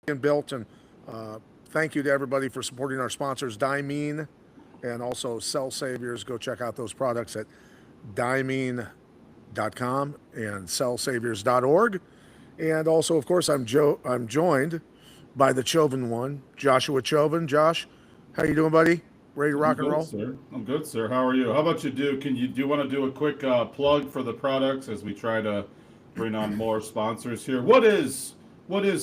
being built. And thank you to everybody for supporting our sponsors, Dimene and also Cell Saviors. Go check out those products at dimene.com and cellsaviors.org. And also, of course, I'm joined by the Choven one, Joshua Choven. Josh, how you doing, buddy? Ready to I'm rock and good, roll? sir. I'm good, sir. How are you? How about you do? Can you do you want to do a quick plug for the products as we try to bring on more sponsors here? What is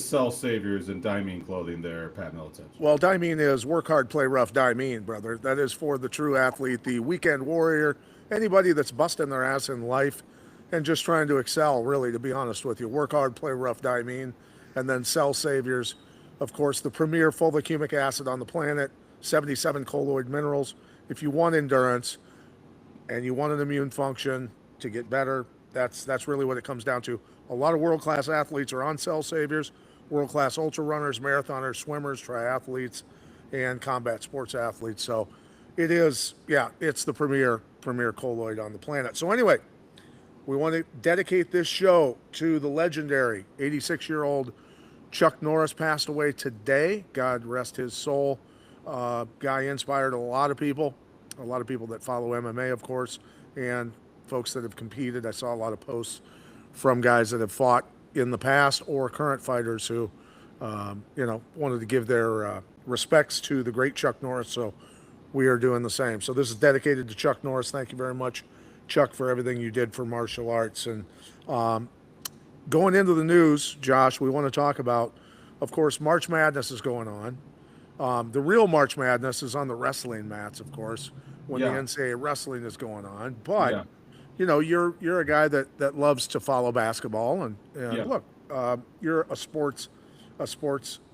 Cell Saviors and Diamond Clothing there, Pat Militich? Well, Dimene is work hard, play rough, Dimene, brother. That is for the true athlete, the weekend warrior, anybody that's busting their ass in life and just trying to excel, really, to be honest with you. Work hard, play rough, Dimene. And then Cell Saviors, of course, the premier fulvic humic acid on the planet, 77 colloid minerals. If you want endurance and you want an immune function to get better, that's really what it comes down to. A lot of world class athletes are on Cell Saviors, world class ultra runners, marathoners, swimmers, triathletes, and combat sports athletes. So it is, yeah, it's the premier colloid on the planet. So anyway, we want to dedicate this show to the legendary 86-year-old Chuck Norris. Passed away today. God rest his soul. Guy inspired a lot of people that follow MMA, of course, and folks that have competed. I saw a lot of posts from guys that have fought in the past or current fighters who, wanted to give their respects to the great Chuck Norris. So we are doing the same. So this is dedicated to Chuck Norris. Thank you very much, Chuck, for everything you did for martial arts. And going into the news, Josh, we want to talk about, of course, March Madness is going on. The real March Madness is on the wrestling mats, of course, when the Yeah, NCAA wrestling is going on. But yeah, you're a guy that loves to follow basketball, and yeah, look, you're a sports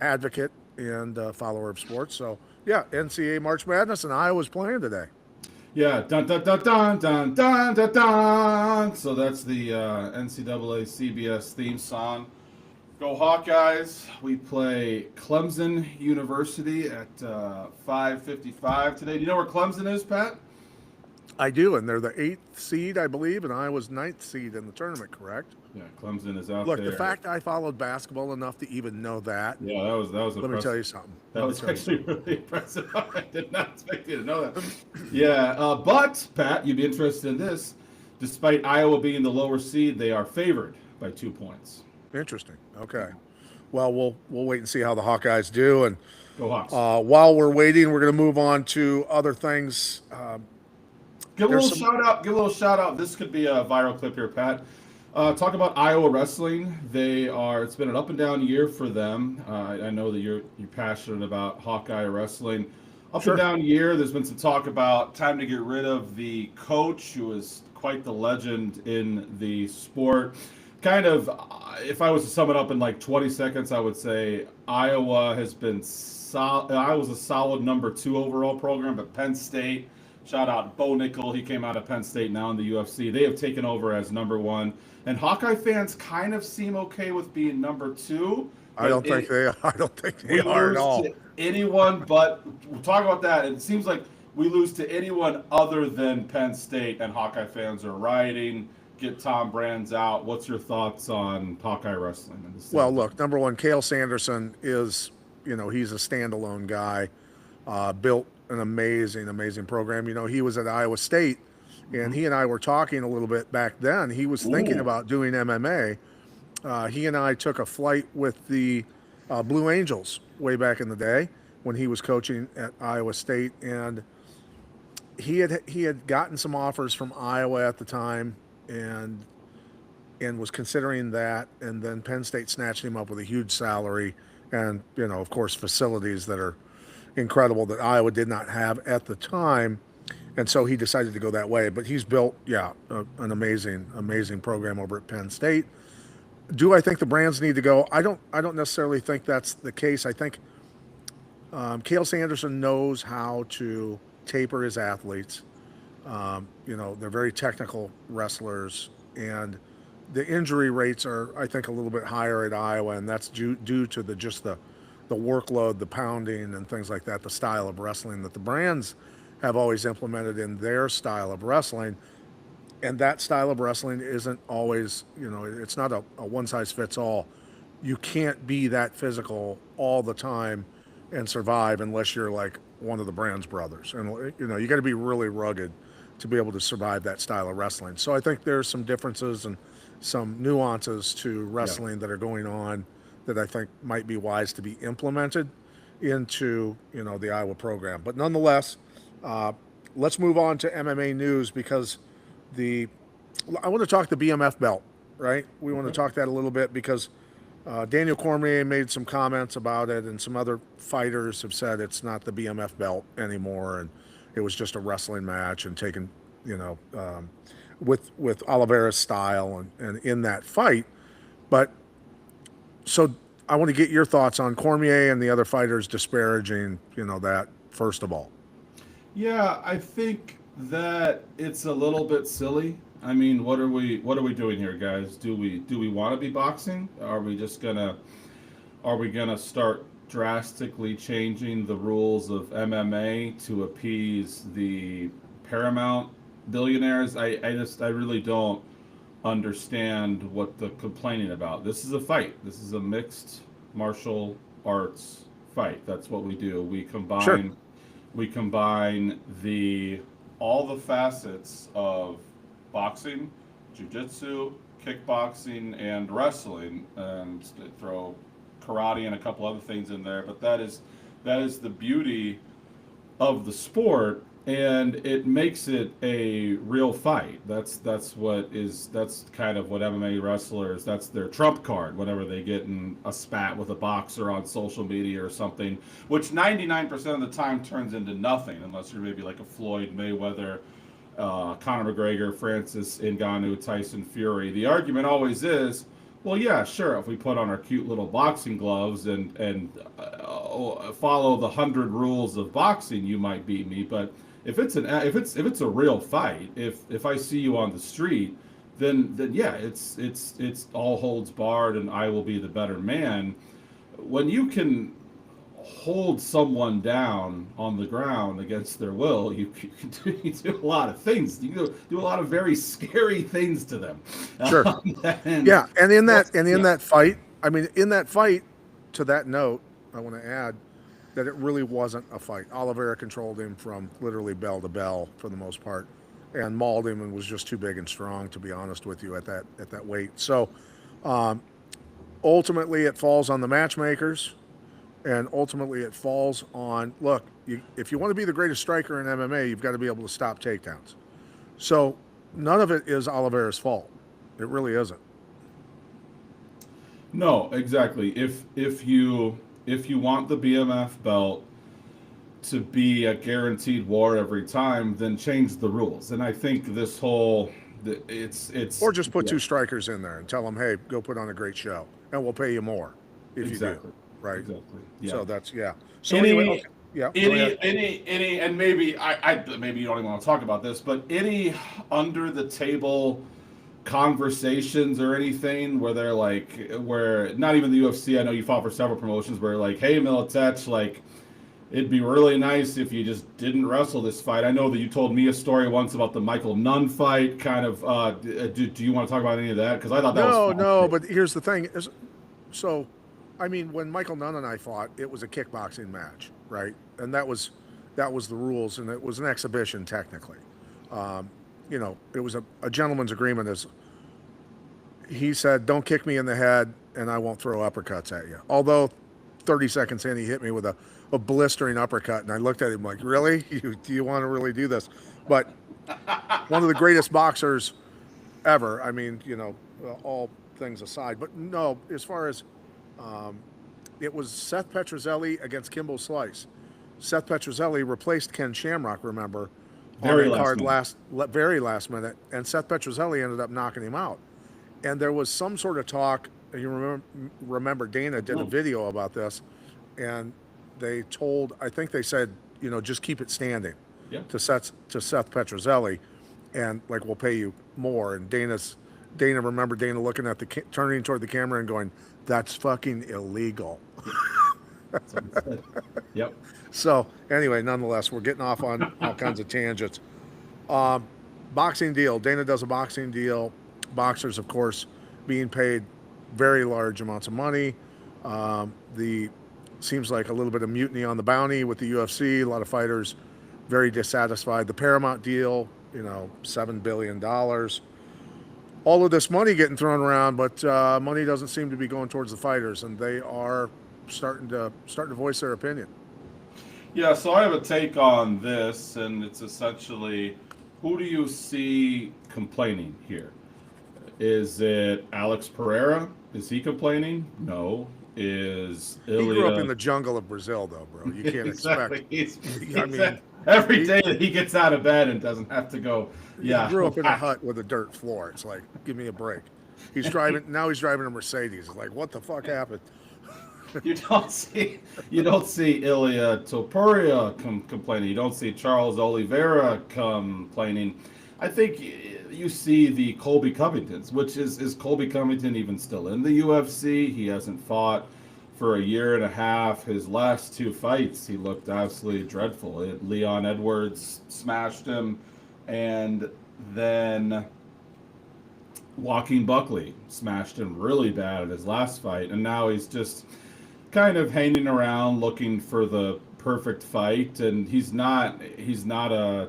advocate and follower of sports. So yeah, NCAA March Madness, and Iowa's playing today. yeah. Dun dun dun dun dun dun dun dun. So that's the NCAA CBS theme song. Go Hawkeyes! We play Clemson University at 5:55 today. Do you know where Clemson is, Pat? I do, and they're the eighth seed, I believe, and Iowa's ninth seed in the tournament. Correct? Yeah, Clemson is out Look, the there. fact I followed basketball enough to even know that, Yeah, that was let me tell impressive. you something. That Let me was tell you actually something. really impressive. I did not expect you to know that. Yeah, but Pat, you'd be interested in this. Despite Iowa being the lower seed, they are favored by 2 points. Interesting. Okay. Well, we'll wait and see how the Hawkeyes do. And Go Hawks! while we're waiting, we're going to move on to other things. Give a There's little some shout out. Give a little shout out. This could be a viral clip here, Pat. Talk about Iowa wrestling. They are. It's been an up and down year for them. I know that you're passionate about Hawkeye wrestling. Up and sure. down year. There's been some talk about time to get rid of the coach, who is quite the legend in the sport. Kind of, if I was to sum it up in like 20 seconds, I would say Iowa has been Iowa's a solid number two overall program, but Penn State. Shout out Bo Nickel. He came out of Penn State, now in the UFC. They have taken over as number one. And Hawkeye fans kind of seem okay with being number two, I but don't think they. I don't think they we are at lose all. to anyone but, we'll talk about that. It seems like we lose to anyone other than Penn State, and Hawkeye fans are rioting. Get Tom Brands out. What's your thoughts on Hawkeye wrestling in the state Well, of look, things? number one, Cale Sanderson is, he's a standalone guy. Built an amazing program. He was at Iowa State, and he and I were talking a little bit back then. He was thinking Ooh, about doing MMA. He and I took a flight with the Blue Angels way back in the day when he was coaching at Iowa State, and he had gotten some offers from Iowa at the time, and was considering that, and then Penn State snatched him up with a huge salary, and of course, facilities that are incredible that Iowa did not have at the time, and so he decided to go that way. But he's built, yeah, an amazing program over at Penn State. Do I think the Brands need to go? I don't necessarily think that's the case. I think Cale Sanderson knows how to taper his athletes. They're very technical wrestlers, and the injury rates are, I think, a little bit higher at Iowa, and that's due to the workload, the pounding, and things like that. The style of wrestling that the Brands have always implemented in their style of wrestling, and that style of wrestling isn't always, it's not a one size fits all. you can't be that physical all the time and survive unless you're like one of the Brand's brothers. And you got to be really rugged to be able to survive that style of wrestling. So I think there's some differences and some nuances to wrestling that are going on that I think might be wise to be implemented into the Iowa program. But nonetheless, let's move on to MMA news because I want to talk the BMF belt, right? We want to talk that a little bit because Daniel Cormier made some comments about it, and some other fighters have said it's not the BMF belt anymore, and it was just a wrestling match and taken, with Oliveira's style and in that fight. But so I want to get your thoughts on Cormier and the other fighters disparaging, that first of all. Yeah, I think that it's a little bit silly. I mean, what are we doing here, guys? Do we want to be boxing? Are we gonna start drastically changing the rules of MMA to appease the Paramount billionaires? I really don't understand what the complaining about. This is a fight. This is a mixed martial arts fight. That's what we do. Sure. We combine all the facets of boxing, jiu-jitsu, kickboxing, and wrestling, and throw karate and a couple other things in there. But that is the beauty of the sport, and it makes it a real fight. That's kind of what MMA wrestlers, that's their trump card whenever they get in a spat with a boxer on social media or something, which 99% of the time turns into nothing unless you're maybe like a Floyd Mayweather, Conor McGregor, Francis Ngannou, Tyson Fury. The argument always is, well, yeah, sure, if we put on our cute little boxing gloves and follow the 100 rules of boxing, you might beat me. But if it's a real fight, if I see you on the street, then yeah, it's all holds barred, and I will be the better man. When you can hold someone down on the ground against their will, you do a lot of things. You do a lot of very scary things to them. Sure. Yeah, and in that fight, I mean, in that fight, to that note, I want to add that it really wasn't a fight. Oliveira controlled him from literally bell to bell for the most part, and mauled him and was just too big and strong, to be honest with you, at that weight. So ultimately, it falls on the matchmakers. And ultimately, it falls on, look, if you want to be the greatest striker in MMA, you've got to be able to stop takedowns. So none of it is Oliveira's fault. It really isn't. No, exactly. If you want the BMF belt to be a guaranteed war every time, then change the rules. And I think this whole it's or just put two strikers in there and tell them, hey, go put on a great show, and we'll pay you more if you do. Right. Exactly. Yeah. So that's So anyway, okay. Yeah. Any, and maybe maybe you don't even want to talk about this, but any under the table conversations or anything where they're like, where not even the UFC, I know you fought for several promotions, where like, hey, Militech, like, it'd be really nice if you just didn't wrestle this fight. I know that you told me a story once about the Michael Nunn fight. Kind of, do you want to talk about any of that? Because I thought that was fun. No. But here's the thing: so, I mean, when Michael Nunn and I fought, it was a kickboxing match, right? And that was the rules, and it was an exhibition technically. It was a gentleman's agreement. As he said, don't kick me in the head, and I won't throw uppercuts at you. Although 30 seconds in, he hit me with a blistering uppercut, and I looked at him like, really? Do you want to really do this? But one of the greatest boxers ever. I mean, all things aside. But no, as far as it was Seth Petrozelli against Kimbo Slice. Seth Petrozelli replaced Ken Shamrock, remember, very last minute, and Seth Petrozelli ended up knocking him out. And there was some sort of talk. You remember Dana did a video about this, and they said, just keep it standing. Yeah. to Seth Petrozelli, and like, we'll pay you more. And Dana looking at turning toward the camera and going, that's fucking illegal. That's what he said. Yep. So anyway, nonetheless, we're getting off on all kinds of tangents. Boxing deal. Dana does a boxing deal. Boxers, of course, being paid very large amounts of money. The seems like a little bit of mutiny on the bounty with the UFC. A lot of fighters very dissatisfied. The Paramount deal, $7 billion. All of this money getting thrown around, but money doesn't seem to be going towards the fighters, and they are starting to voice their opinion. Yeah, so I have a take on this, and it's essentially, who do you see complaining here? Is it Alex Pereira? Is he complaining? No. Is He grew up in Ilya? the jungle of Brazil, though, bro. You can't Exactly. expect. I mean, every day that he gets out of bed and doesn't have to go. Yeah, he grew up in a hut with a dirt floor. It's like, give me a break. He's driving now. He's driving a Mercedes. It's like, what the fuck happened? You don't see Ilya Topuria complaining. You don't see Charles Oliveira complaining. I think you see the Colby Covingtons, which is Colby Covington even still in the UFC? He hasn't fought for a year and a half. His last two fights, he looked absolutely dreadful. Leon Edwards smashed him, and then Joaquin Buckley smashed him really bad at his last fight, and now he's just kind of hanging around looking for the perfect fight, and he's not a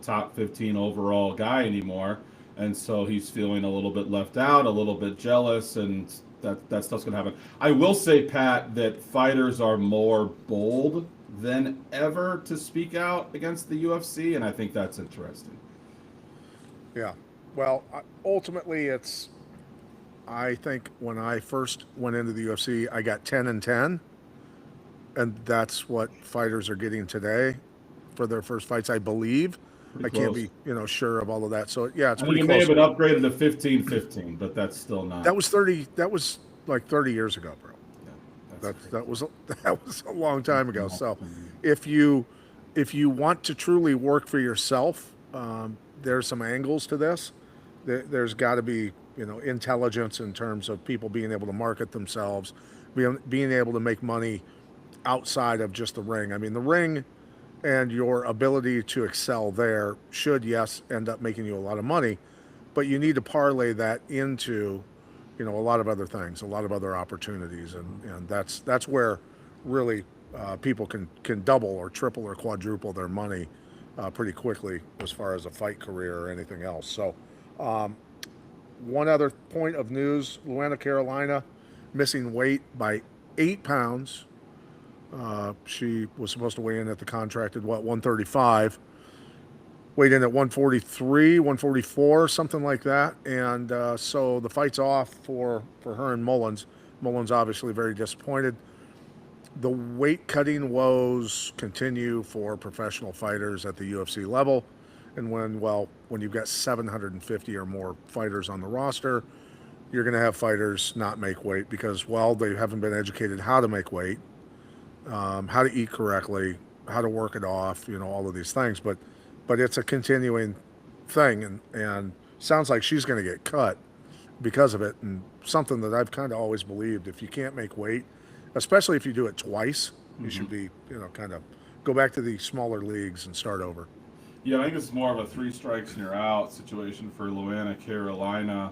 top 15 overall guy anymore, and so he's feeling a little bit left out, a little bit jealous, and that stuff's gonna happen. I will say, Pat, that fighters are more bold than ever to speak out against the UFC, and I think that's interesting. Yeah. Well, ultimately, I think when I first went into the UFC, I got 10-10, and that's what fighters are getting today for their first fights, I believe. Pretty I can't close. be, sure of all of that. So yeah, it's I think pretty it may close. have been upgraded to 15-15, but that's still not. That was 30. That was like 30 years ago, bro. Yeah, That was that was a long time ago. So if you want to truly work for yourself, there's some angles to this. There's got to be intelligence in terms of people being able to market themselves, being able to make money outside of just the ring. I mean, the ring and your ability to excel there should, yes, end up making you a lot of money, but you need to parlay that into a lot of other things, a lot of other opportunities, and that's where really people can double or triple or quadruple their money pretty quickly as far as a fight career or anything else. So one other point of news: Luana Carolina missing weight by 8 pounds. She was supposed to weigh in at the contracted 135. Weighed in at 143, 144, something like that. And so the fight's off for her and Mullins. Mullins obviously very disappointed. The weight cutting woes continue for professional fighters at the UFC level. And when you've got 750 or more fighters on the roster, you're going to have fighters not make weight because, they haven't been educated how to make weight, how to eat correctly, how to work it off, all of these things. But it's a continuing thing, and sounds like she's going to get cut because of it. And something that I've kind of always believed: if you can't make weight, especially if you do it twice, you should be, kind of go back to the smaller leagues and start over. Yeah, I think it's more of a 3 strikes and you're out situation for Luana Carolina.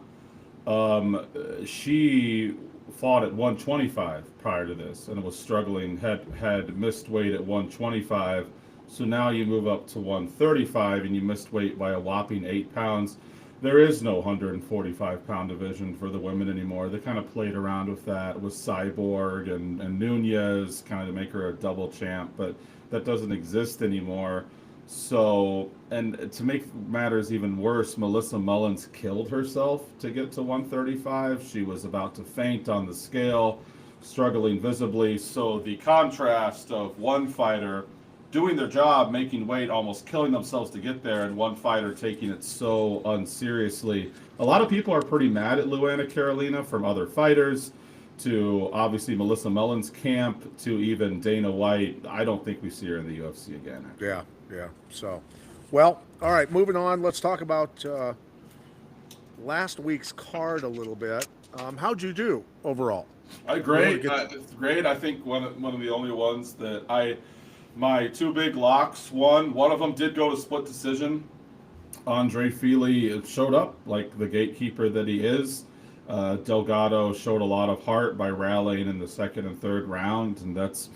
She fought at 125 prior to this and was struggling, had missed weight at 125. So now you move up to 135 and you missed weight by a whopping 8 pounds. There is no 145-pound division for the women anymore. They kind of played around with that with Cyborg and Nunez, kind of to make her a double champ, but that doesn't exist anymore. So, and to make matters even worse, Melissa Mullins killed herself to get to 135. She was about to faint on the scale, struggling visibly. So the contrast of one fighter doing their job, making weight, almost killing themselves to get there, and one fighter taking it so unseriously. A lot of people are pretty mad at Luana Carolina, from other fighters to obviously Melissa Mullins' camp to even Dana White. I don't think we see her in the UFC again. Yeah. So, all right, moving on. Let's talk about last week's card a little bit. How'd you do overall? Great. It's great. I think one of the only ones that my 2 big locks won. One of them did go to split decision. Andre Fili showed up like the gatekeeper that he is Delgado showed a lot of heart by rallying in the second and third round, and that's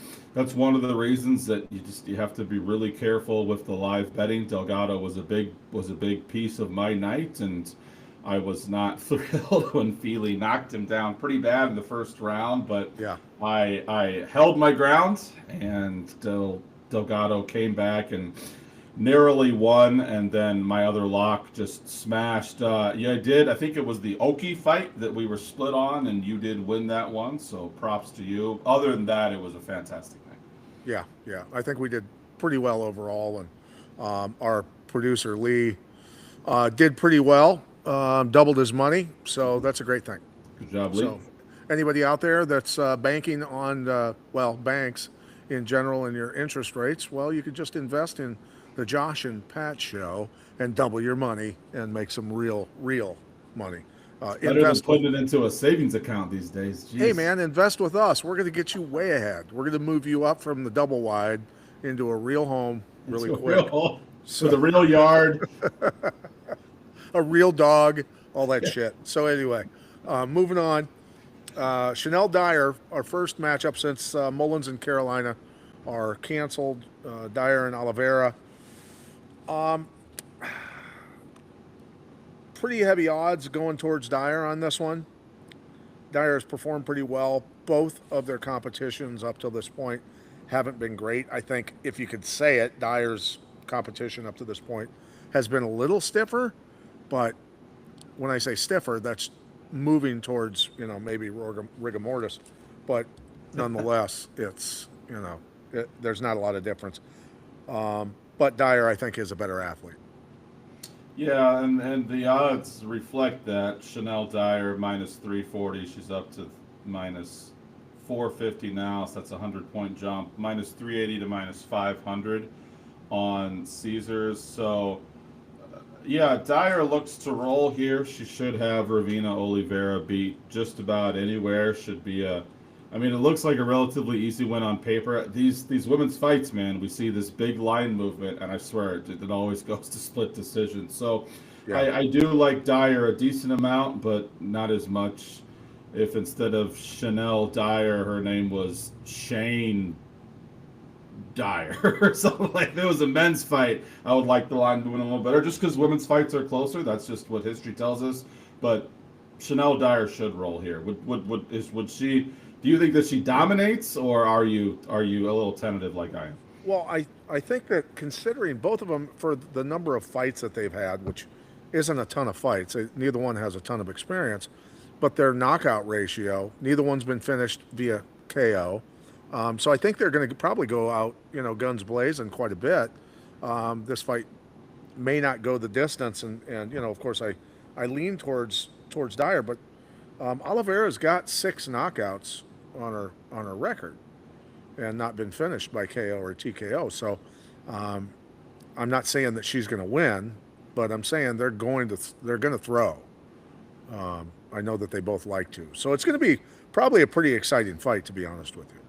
one of the reasons that you have to be really careful with the live betting. Delgado was a big piece of my night, and I was not thrilled when Feely knocked him down pretty bad in the first round, but Yeah. I held my ground, and Delgado came back and narrowly won, and then my other lock just smashed. Yeah, I did. I think it was the Oki fight that we were split on, and you did win that one, so props to you. Other than that, it was a fantastic night. Yeah, yeah. I think we did pretty well overall, and our producer Lee did pretty well, doubled his money, so that's a great thing. Good job, Lee. So, anybody out there that's banking on banks in general and your interest rates, well, you could just invest in the Josh and Pat show and double your money and make some real money. Better than putting it into a savings account these days. Jeez. Hey man, invest with us. We're going to get you way ahead. We're going to move you up from the double wide into a real home really quick. With a real yard. A real dog, all that shit. So anyway, moving on. Chanel Dyer, our first matchup since Mullins and Carolina are canceled. Dyer and Oliveira. Pretty heavy odds going towards Dyer on this one. Dyer has performed pretty well. Both of their competitions up till this point haven't been great. I think if you could say it, Dyer's competition up to this point has been a little stiffer, but when I say stiffer, that's moving towards, maybe rigor mortis, but nonetheless, it's, there's not a lot of difference. But Dyer, I think, is a better athlete. Yeah, and the odds reflect that. Chanel Dyer minus 340. She's up to minus 450 now, so that's a 100-point jump. Minus 380 to minus 500 on Caesars. So, yeah, Dyer looks to roll here. She should have Ravina Oliveira beat just about anywhere. Should be it looks like a relatively easy win on paper. These women's fights, man, we see this big line movement, and I swear it always goes to split decision. So yeah. I do like Dyer a decent amount, but not as much. If instead of Chanel Dyer, her name was Shane Dyer or something like that. It was a men's fight, I would like the line moving a little better, just because women's fights are closer. That's just what history tells us. But Chanel Dyer should roll here. Would she? Do you think that she dominates, or are you a little tentative like I am? Well, I think that considering both of them for the number of fights that they've had, which isn't a ton of fights, neither one has a ton of experience, but their knockout ratio, neither one's been finished via KO. So I think they're going to probably go out, guns blazing quite a bit. This fight may not go the distance, and of course I lean towards Dyer, but Oliveira's got 6 knockouts on her record and not been finished by KO or TKO. So I'm not saying that she's going to win, but I'm saying they're going to throw. I know that they both like to. So it's going to be probably a pretty exciting fight, to be honest with you.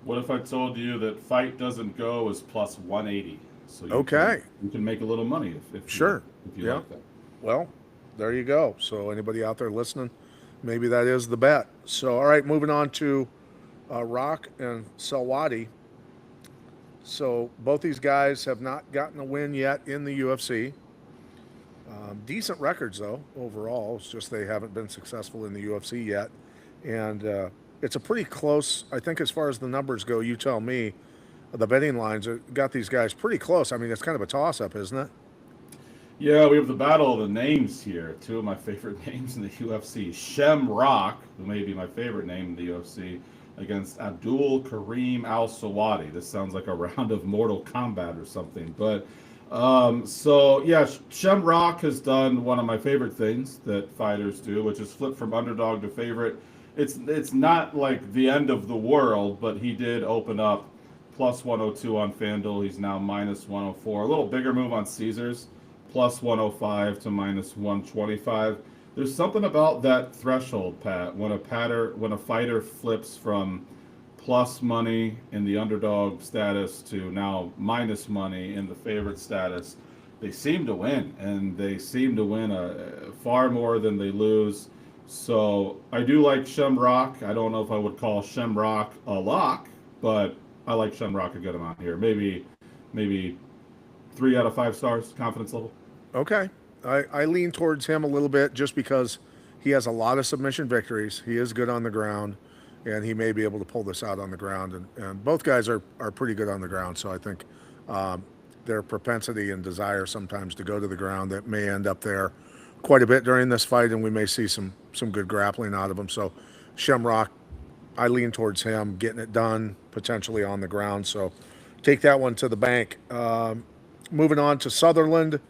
What if I told you that fight doesn't go is plus 180? So you can make a little money if sure. If you like that. Well, there you go. So anybody out there listening, maybe that is the bet. So, all right, moving on to Rock and Selwady. So both these guys have not gotten a win yet in the UFC. Decent records, though, overall. It's just they haven't been successful in the UFC yet. And it's a pretty close, I think, as far as the numbers go, you tell me, the betting lines got these guys pretty close. I mean, it's kind of a toss-up, isn't it? Yeah, we have the battle of the names here. 2 of my favorite names in the UFC. Shem Rock, who may be my favorite name in the UFC, against Abdul Karim Al-Sawadi. This sounds like a round of Mortal Kombat or something. But, Shem Rock has done one of my favorite things that fighters do, which is flip from underdog to favorite. It's not like the end of the world, but he did open up plus 102 on FanDuel. He's now minus 104. A little bigger move on Caesars. Plus 105 to minus 125. There's something about that threshold, Pat. When a fighter flips from plus money in the underdog status to now minus money in the favorite status, they seem to win, and they seem to win far more than they lose. So I do like Shamrock. I don't know if I would call Shamrock a lock, but I like Shamrock a good amount here. Maybe 3 out of 5 stars confidence level. Okay. I lean towards him a little bit just because he has a lot of submission victories. He is good on the ground, and he may be able to pull this out on the ground. And both guys are pretty good on the ground. So I think their propensity and desire sometimes to go to the ground that may end up there quite a bit during this fight, and we may see some good grappling out of him. So Shamrock, I lean towards him getting it done, potentially on the ground. So take that one to the bank. Moving on to Sutherland.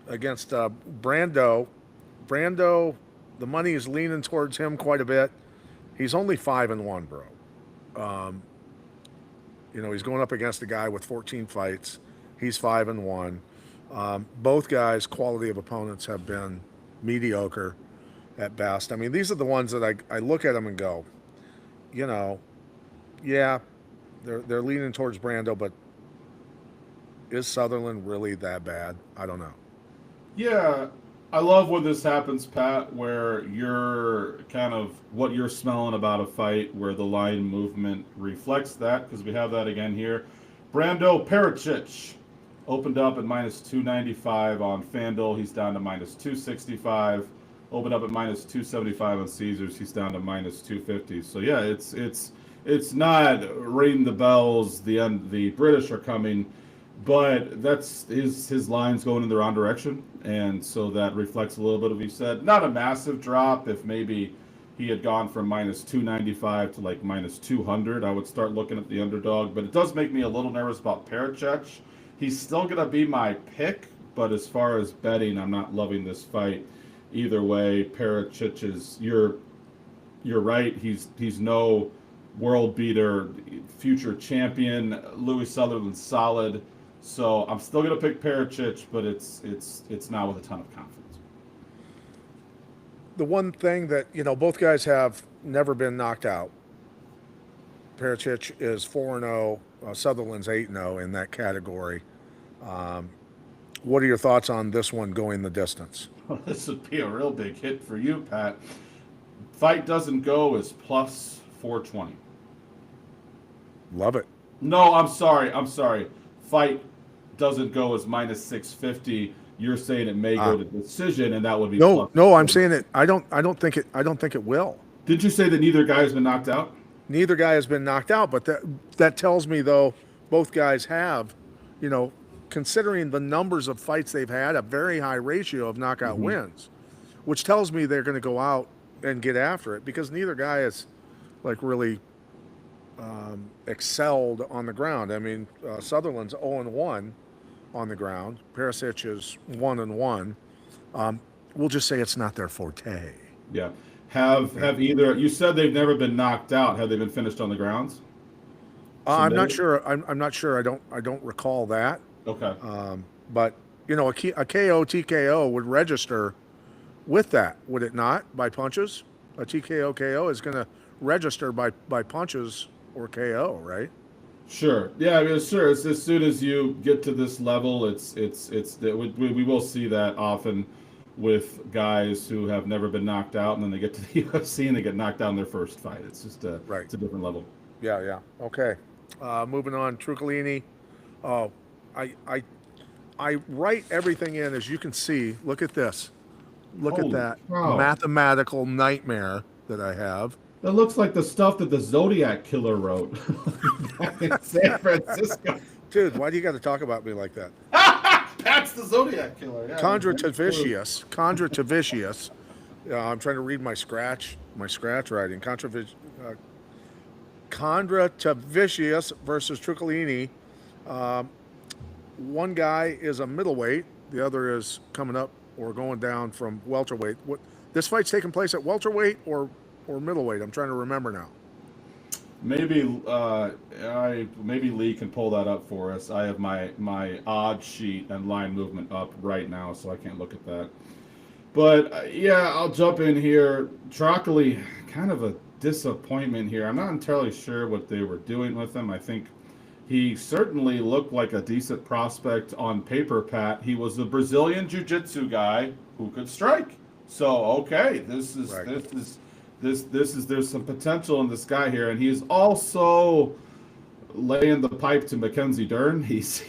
Against Brando. Brando, the money is leaning towards him quite a bit. He's only 5-1, bro. He's going up against a guy with 14 fights. He's 5-1. Both guys' quality of opponents have been mediocre at best. I mean, these are the ones that I look at them and go, yeah, they're leaning towards Brando, but is Sutherland really that bad? I don't know. Yeah, I love when this happens, Pat, where you're kind of what you're smelling about a fight, where the line movement reflects that, because we have that again here. Brando Pericic opened up at -295 on FanDuel. He's down to -265. Opened up at -275 on Caesars. He's down to -250. So yeah, it's not ringing the bells. The British are coming. But that's his lines going in the wrong direction, and so that reflects a little bit of what you said. Not a massive drop. If maybe he had gone from -295 to like -200, I would start looking at the underdog. But it does make me a little nervous about Pericic. He's still going to be my pick, but as far as betting, I'm not loving this fight. Either way, Pericic is you're right. He's no world beater, future champion. Louis Sutherland's solid. So I'm still going to pick Pericic, but it's not with a ton of confidence. The one thing that, both guys have never been knocked out. Pericic is 4-0, Sutherland's 8-0 in that category. What are your thoughts on this one going the distance? Well, this would be a real big hit for you, Pat. Fight doesn't go is +420. Love it. No, I'm sorry. Fight doesn't go as -650. You're saying it may go to decision, and that would be no. I'm saying it. I don't think it will. Did you say that neither guy has been knocked out? Neither guy has been knocked out, but that tells me though both guys have, considering the numbers of fights they've had, a very high ratio of knockout wins, which tells me they're going to go out and get after it because neither guy is like really excelled on the ground. I mean, Sutherland's 0-1 on the ground. Perisic is 1-1. We'll just say it's not their forte. Yeah. Have either? You said they've never been knocked out. Have they been finished on the grounds? I'm not sure. I'm not sure. I don't recall that. Okay. But a KO TKO would register with that, would it not? By punches, a TKO KO is going to register by punches or KO, right? Sure. Yeah, I mean, sure. It's as soon as you get to this level, we will see that often with guys who have never been knocked out, and then they get to the UFC and they get knocked out in their first fight. It's just it's a different level. Yeah. Okay. Moving on, Truccolini. Oh, I write everything in, as you can see. Look at this. Look at that mathematical nightmare that I have. That looks like the stuff that the Zodiac Killer wrote in San Francisco. Dude, why do you got to talk about me like that? That's the Zodiac Killer. Yeah, Condra Tavicius. I'm trying to read my scratch writing. Condra Tavicius versus Truccolini. One guy is a middleweight. The other is coming up or going down from welterweight. This fight's taking place at welterweight or middleweight? I'm trying to remember now. Maybe maybe Lee can pull that up for us. I have my odd sheet and line movement up right now, so I can't look at that. But yeah, I'll jump in here. Trocoli, kind of a disappointment here. I'm not entirely sure what they were doing with him. I think he certainly looked like a decent prospect on paper, Pat. He was a Brazilian jiu-jitsu guy who could strike. So okay, Right. there's some potential in this guy here, and he's also laying the pipe to Mackenzie Dern. He's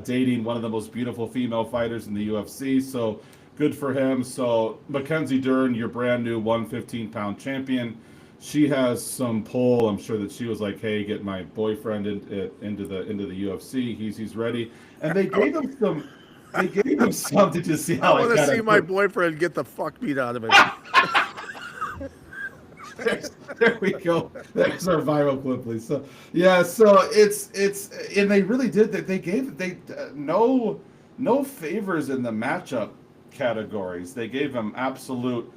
dating one of the most beautiful female fighters in the UFC. So good for him. So Mackenzie Dern, your brand new 115-pound champion. She has some pull. I'm sure that she was like, "Hey, get my boyfriend into the UFC. He's ready." And they gave him some. They gave him some. Did you see I how I want to kind see of my put? boyfriend get the fuck beat out of him. There we go. There's our viral clip, please. So yeah, so it's and they really did that. They gave no favors in the matchup categories. They gave him absolute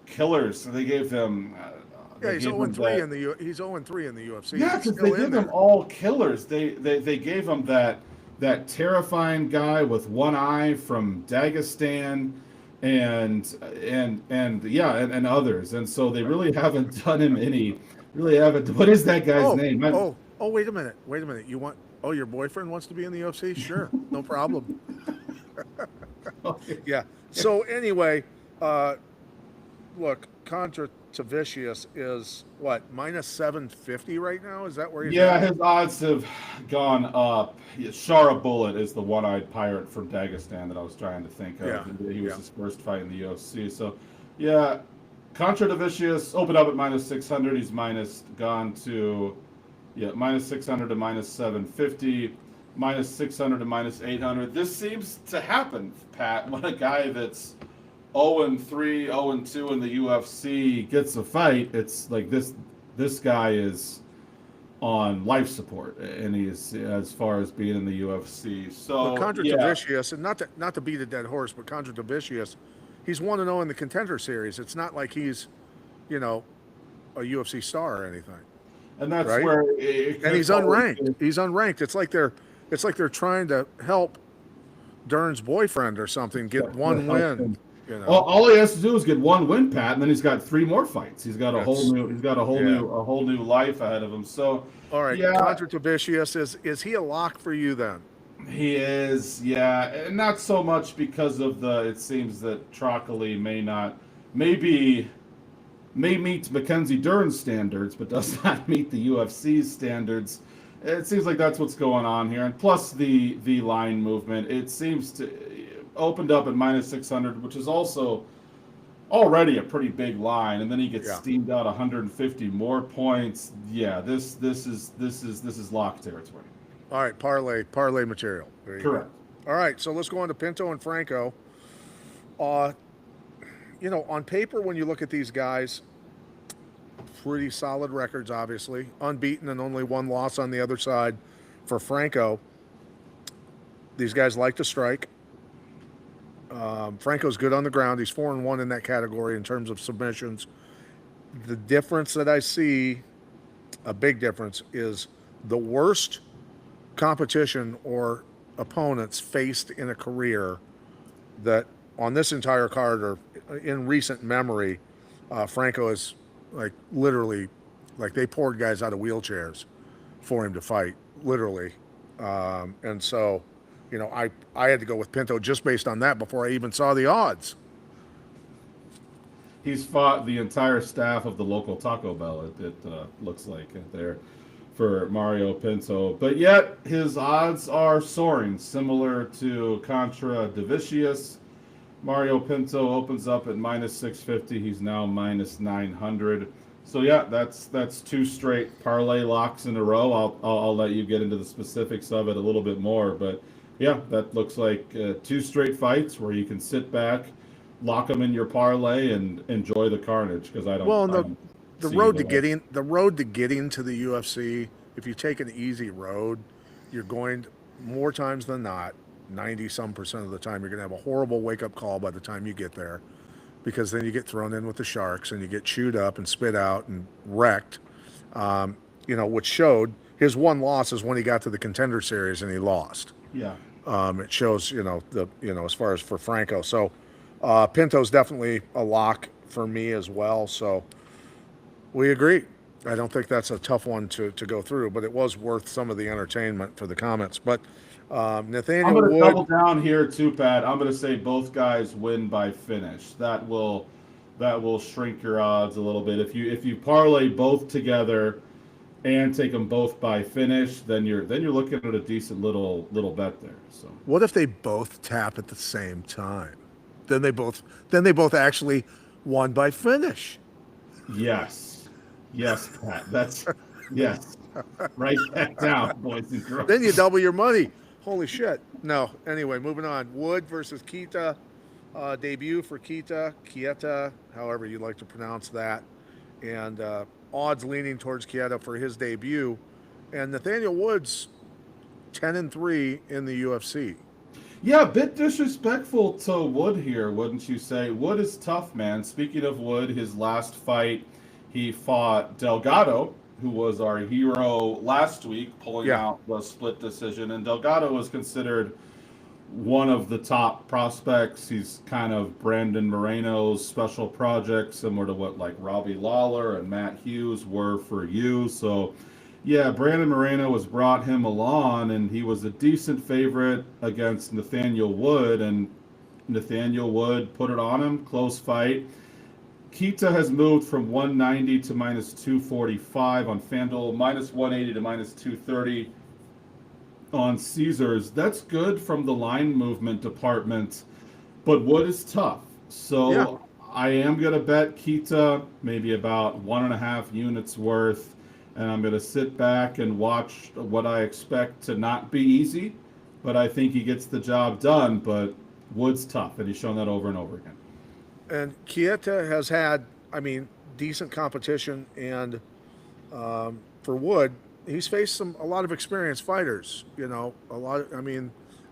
killers. So they gave him Yeah, they he's gave 0 him and 3 that. in the he's 0 and 3 in the UFC. Yeah, He's because they still in give him there. all killers. They gave him that terrifying guy with one eye from Dagestan, and others. And so they really haven't done him any. Really haven't. What is that guy's Oh, name? wait a minute. Wait a minute. You want your boyfriend wants to be in the UFC? Sure. No problem. Yeah. So anyway, look, Contra to Vicious is what, -750 right now? Is that where he's Yeah, at? his odds have gone up. Yeah, Shara Bullet is the one-eyed pirate from Dagestan that I was trying to think of. Yeah. He was Yeah. his first fight in the UFC. So, yeah, Contra Davicius opened up at -600. He's gone to, yeah, -600 to -750, -600 to -800. This seems to happen, Pat, when a guy that's 0-3, 0-2 in the UFC gets a fight. It's like this guy is on life support, and he's as far as being in the UFC. But So Contra yeah, Vicious, and not to beat a dead horse, but Contra Vicious, he's 1-0 in the Contender Series. It's not like he's, you know, a UFC star or anything, and that's right? where And he's unranked. He's unranked. It's like they're trying to help Dern's boyfriend or something get one win. You know, All he has to do is get one win, Pat, and then he's got 3 more fights. He's got a That's- whole new life ahead of him. So all right. yeah, Contra Vicious, is he a lock for you then? he is, yeah, and not so much because of it seems that Trockley may meet Mackenzie Dern's standards, but does not meet the UFC's standards. It seems like that's what's going on here, and plus the line movement. It seems to opened up at -600, which is also already a pretty big line, and then he gets steamed out 150 more points. Yeah, this is lock territory. All right, parlay material. There you Correct. go. All right, so let's go on to Pinto and Franco. On paper, when you look at these guys, pretty solid records, obviously. Unbeaten and only one loss on the other side for Franco. These guys like to strike. Franco's good on the ground. He's 4-1 in that category in terms of submissions. The difference that I see, a big difference, is the worst competition or opponents faced in a career that on this entire card or in recent memory, Franco is like literally, like they poured guys out of wheelchairs for him to fight, literally. And so, I had to go with Pinto just based on that before I even saw the odds. He's fought the entire staff of the local Taco Bell. It looks like there for Mario Pinto, but yet his odds are soaring, similar to Contra Davicius. Mario Pinto opens up at -650. He's now -900. So yeah, that's 2 straight parlay locks in a row. I'll let you get into the specifics of it a little bit more, but yeah, that looks like 2 straight fights where you can sit back, lock them in your parlay, and enjoy the carnage. Because I don't. Well, I don't the see road to the- getting to the UFC, if you take an easy road, you're going more times than not, 90% of the time, you're going to have a horrible wake up call by the time you get there, because then you get thrown in with the sharks and you get chewed up and spit out and wrecked. Which showed his one loss is when he got to the Contender Series and he lost. Yeah. It shows, as far as for Franco. So Pinto's definitely a lock for me as well. So we agree. I don't think that's a tough one to go through, but it was worth some of the entertainment for the comments. But Nathaniel I'm going to Wood, double down here too, Pat. I'm going to say both guys win by finish. That will that will shrink your odds a little bit. If you parlay both together and take them both by finish, then you're looking at a decent little bet there. So What if they both tap at the same time? Then they both actually won by finish. yes, yes, Pat. That's yes. Write that down, boys and girls. Then you double your money. Holy shit. No. Anyway, moving on. Wood versus Kita. Debut for Kieta, however you like to pronounce that. And odds leaning towards Kieta for his debut. And Nathaniel Woods, 10-3 in the UFC. Yeah, a bit disrespectful to Wood here, wouldn't you say? Wood is tough, man. Speaking of Wood, his last fight, he fought Delgado, who was our hero last week, pulling out the split decision. And Delgado was considered one of the top prospects. He's kind of Brandon Moreno's special project, similar to what like Robbie Lawler and Matt Hughes were for you. So yeah, Brandon Moreno was brought him along, and he was a decent favorite against Nathaniel Wood, and Nathaniel Wood put it on him. Close fight. Kita has moved from 190 to minus 245 on FanDuel, minus 180 to minus 230 on Caesars. That's good from the line movement department, but Wood is tough. So I am going to bet Kita maybe about 1.5 units worth, and I'm going to sit back and watch what I expect to not be easy, but I think he gets the job done. But Wood's tough, and he's shown that over and over again. And Kieta has had, decent competition. And for Wood, he's faced a lot of experienced fighters,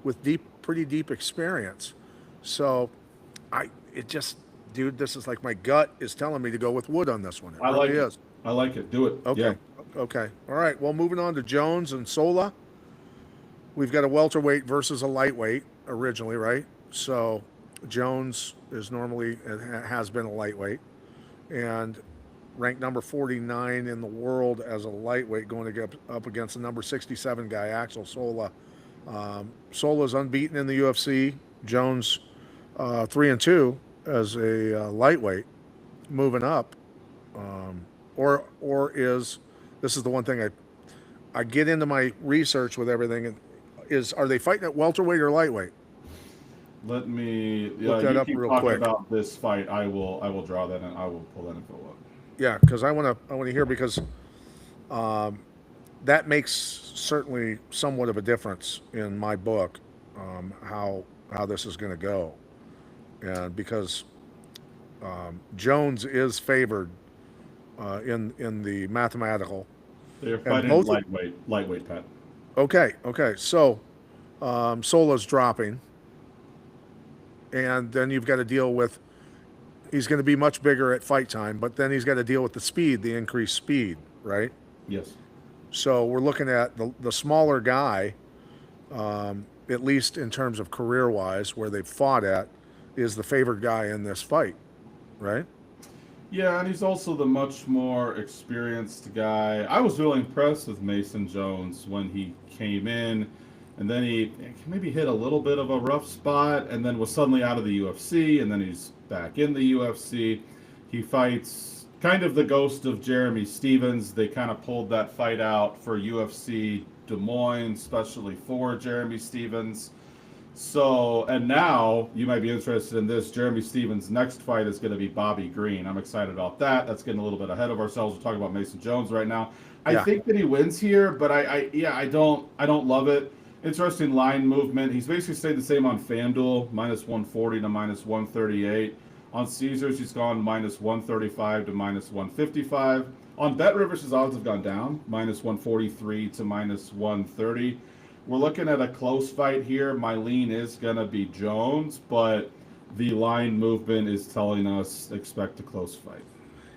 with pretty deep experience. So dude, this is like my gut is telling me to go with Wood on this one. It really is. I like it. Do it. Okay. Yeah. Okay. All right. Well, moving on to Jones and Sola. We've got a welterweight versus a lightweight originally, right? So Jones is normally and has been a lightweight and ranked number 49 in the world as a lightweight, going to get up against the number 67 guy, Axel Sola. Sola's unbeaten in the UFC. Jones 3-2 as a lightweight, moving up. Or is this is the one thing I get into my research with everything are they fighting at welterweight or lightweight? Let me look that up real quick. About this fight, I will draw that and I will pull that info up. Yeah, because I want to hear, because that makes certainly somewhat of a difference in my book, how this is going to go, and because Jones is favored in the mathematical. They're fighting lightweight, Pat. Okay. So Sola's dropping, and then you've got to deal with. He's going to be much bigger at fight time, but then he's got to deal with the increased speed, right? Yes. So we're looking at the smaller guy, at least in terms of career-wise, where they've fought at, is the favored guy in this fight, right? Yeah, and he's also the much more experienced guy. I was really impressed with Mason Jones when he came in, and then he maybe hit a little bit of a rough spot, and then was suddenly out of the UFC, and then he's back in the UFC. He fights kind of the ghost of Jeremy Stevens. They kind of pulled that fight out for UFC Des Moines, especially for Jeremy Stevens. So, and now you might be interested in this. Jeremy Stevens' next fight is going to be Bobby Green. I'm excited about that. That's getting a little bit ahead of ourselves. We're talking about Mason Jones right now. I think that he wins here, but I don't love it. Interesting line movement. He's basically stayed the same on FanDuel, minus 140 to minus 138. On Caesars, he's gone minus 135 to minus 155. On BetRivers, his odds have gone down, minus 143 to minus 130. We're looking at a close fight here. My lean is going to be Jones, but the line movement is telling us expect a close fight.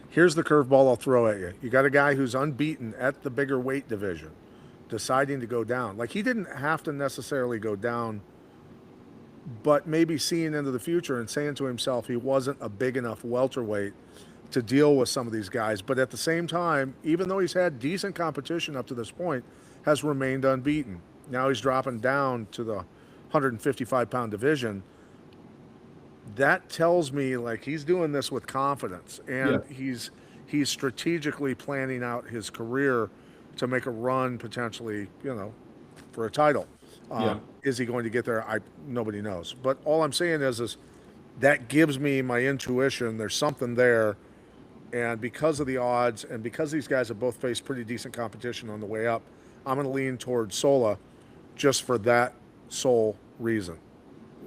Here's the curveball I'll throw at you. You got a guy who's unbeaten at the bigger weight division deciding to go down. Like, he didn't have to necessarily go down, but maybe seeing into the future and saying to himself he wasn't a big enough welterweight to deal with some of these guys. But at the same time, even though he's had decent competition up to this point, has remained unbeaten. Now he's dropping down to the 155-pound division. that tells me like he's doing this with confidence, Yeah. and he's strategically planning out his career to make a run potentially, for a title. Yeah. Is he going to get there? Nobody knows. But all I'm saying is that gives me my intuition. There's something there, and because of the odds, and because these guys have both faced pretty decent competition on the way up, I'm going to lean towards Sola, just for that sole reason.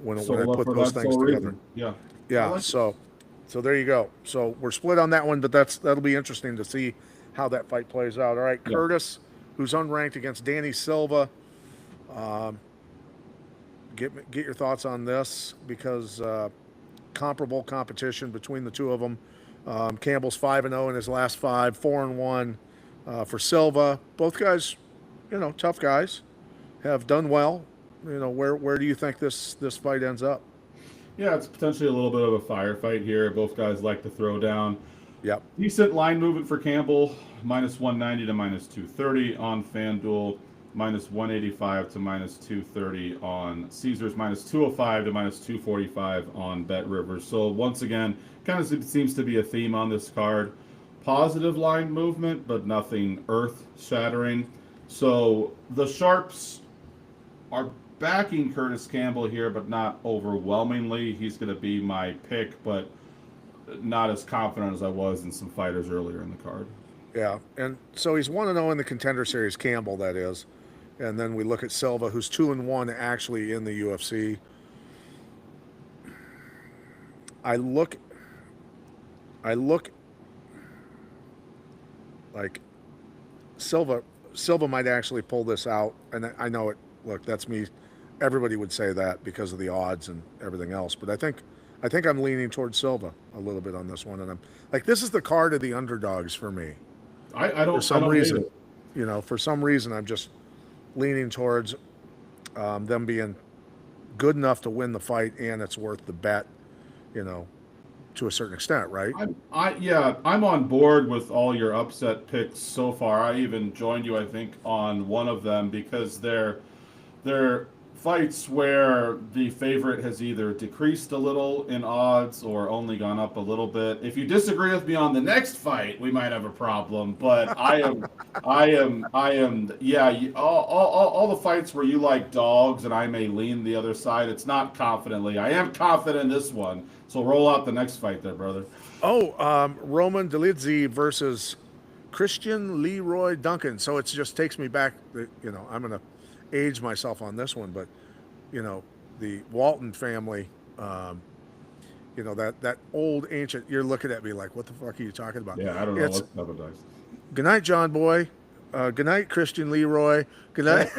When I Sola put for those that things sole together, reason. Yeah. I yeah. like it. So there you go. So we're split on that one, but that'll be interesting to see how that fight plays out. All right, Yeah. Curtis, who's unranked against Danny Silva. Get your thoughts on this, because comparable competition between the two of them. Campbell's 5-0 in his last five, 4-1 for Silva. Both guys, tough guys, have done well. Where do you think this fight ends up? Yeah, it's potentially a little bit of a firefight here. Both guys like to throw down. Yep. Decent line movement for Campbell, -190 to -230 on FanDuel, -185 to -230 on Caesars, -205 to -245 on BetRivers. So once again, kind of seems to be a theme on this card. Positive line movement, but nothing earth-shattering. So the Sharps are backing Curtis Campbell here, but not overwhelmingly. He's going to be my pick, but not as confident as I was in some fighters earlier in the card. Yeah, and so he's 1-0 in the Contender Series, Campbell, that is. And then we look at Silva, who's 2-1 actually in the UFC. I look like Silva might actually pull this out, and I know it. Look, that's me. Everybody would say that because of the odds and everything else, but I think I'm leaning towards Silva a little bit on this one, and I'm like, this is the card of the underdogs for me. I don't. For some I don't reason, hate it. for some reason, I'm just leaning towards them being good enough to win the fight, and it's worth the bet, to a certain extent, right? I'm on board with all your upset picks so far. I even joined you, I think, on one of them because they're fights where the favorite has either decreased a little in odds or only gone up a little bit. If you disagree with me on the next fight, we might have a problem. But all the fights where you like dogs and I may lean the other side, it's not confidently. I am confident in this one. So roll out the next fight there, brother. Oh, Roman Dolidze versus Christian Leroy Duncan. So it just takes me back. I'm going to age myself on this one, but the Walton family, that old ancient. You're looking at me like, what the fuck are you talking about? Yeah, I don't know. Let's double dice. Good night, John Boy. Good night, Christian Leroy. Good night.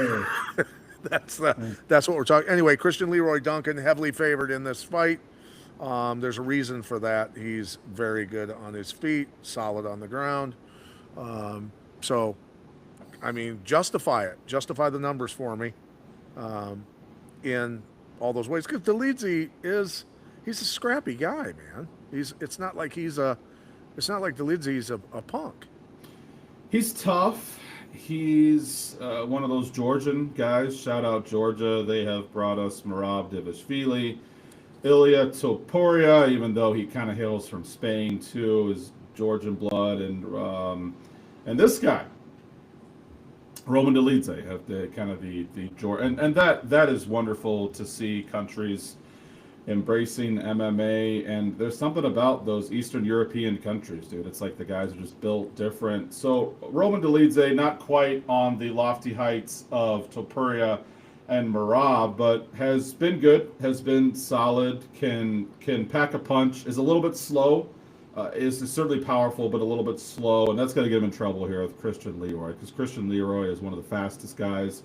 That's what we're talking. Anyway, Christian Leroy Duncan, heavily favored in this fight. There's a reason for that. He's very good on his feet, solid on the ground. So, I mean, justify it. Justify the numbers for me in all those ways. Because Dolidze he's a scrappy guy, man. It's not like Dolidze's a punk. He's tough. He's one of those Georgian guys. Shout out Georgia. They have brought us Merab Dvalishvili. Ilia Topuria, even though he kind of hails from Spain too, is Georgian blood, and this guy, Roman Dolidze, have the kind of the and that is wonderful to see countries embracing MMA, and there's something about those Eastern European countries, dude. It's like the guys are just built different. So Roman Dolidze, not quite on the lofty heights of Topuria and Merab, but has been good, has been solid, can pack a punch, is a little bit slow, is certainly powerful, but a little bit slow, and that's going to get him in trouble here with Christian Leroy, because Christian Leroy is one of the fastest guys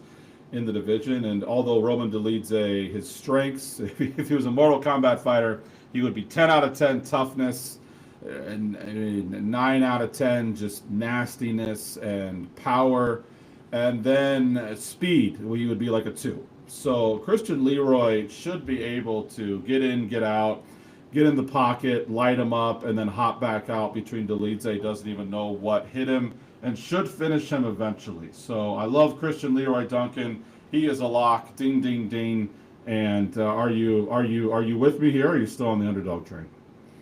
in the division, and although Roman Dolidze, his strengths, if he was a Mortal Kombat fighter, he would be 10 out of 10 toughness, and 9 out of 10 just nastiness and power, and then speed, he would be like a 2. So Christian Leroy should be able to get in, get out, get in the pocket, light him up, and then hop back out between Dolidze. Doesn't even know what hit him, and should finish him eventually. So I love Christian Leroy Duncan. He is a lock, ding, ding, ding. And are you with me here? Or are you still on the underdog train?